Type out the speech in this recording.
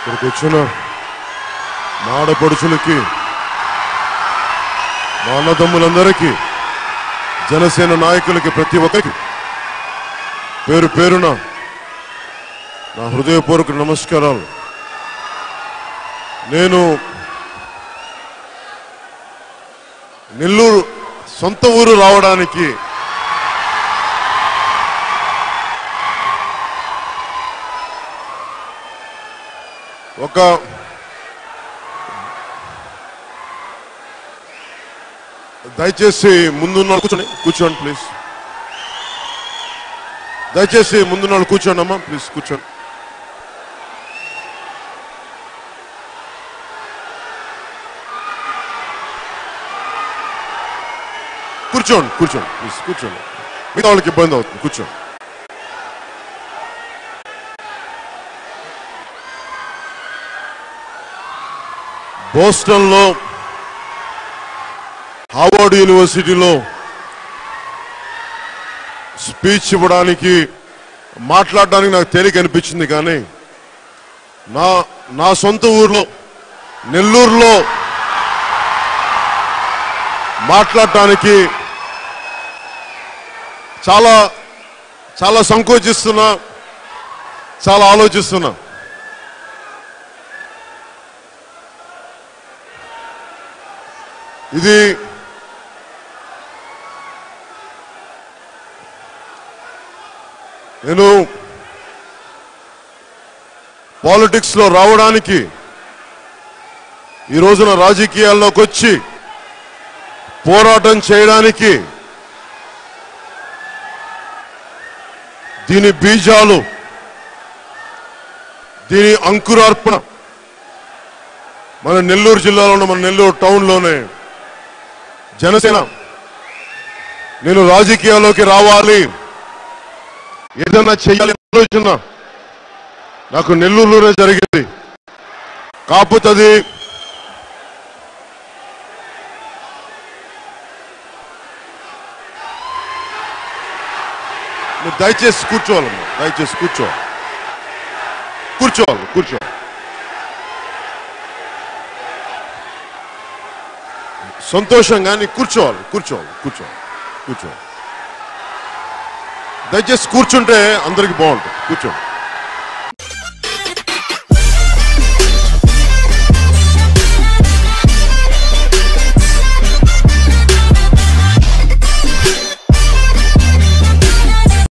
ఇక్కడికి వచ్చిన మా ఆడపడుచులకి, మా అన్నదమ్ములందరికీ, జనసేన నాయకులకి, ప్రతి ఒక్కరికి పేరు పేరున నా హృదయపూర్వక నమస్కారాలు. నేను నెల్లూరు సొంత ఊరు రావడానికి దయచేసి ముందున్న కూర్చోండి ప్లీజ్. దయచేసి ముందున్న కూర్చోండి అమ్మా, ప్లీజ్ కూర్చోండి. కూర్చోండి కూర్చోండి ప్లీజ్ కూర్చోండి. మిగతా వాళ్ళకి ఇబ్బంది అవుతుంది, కూర్చోండి. బోస్టన్లో హార్వర్డ్ యూనివర్సిటీలో స్పీచ్ ఇవ్వడానికి, మాట్లాడడానికి నాకు తేలిక అనిపించింది. కానీ నా సొంత ఊర్లో నెల్లూరులో మాట్లాడటానికి చాలా చాలా సంకోచిస్తున్నా, చాలా ఆలోచిస్తున్నా. ఇది నేను పాలిటిక్స్ లో రావడానికి, ఈ రోజున రాజకీయాల్లోకి వచ్చి పోరాటం చేయడానికి దీని బీజాలు, దీని అంకురార్పణ మన నెల్లూరు జిల్లాలో, మన నెల్లూరు టౌన్లోనే జనసేన. నేను రాజకీయాల్లోకి రావాలి, ఏదన్నా చేయాలి ఆలోచన నాకు నెల్లూరులోనే జరిగింది. కాకపోతే అది దయచేసి కూర్చోవాలమ్మా, దయచేసి కూర్చోవాలి. సంతోషంగా కూర్చోవాలి. దయచేసి కూర్చుంటే అందరికి బాగుంటుంది. కూర్చోండి.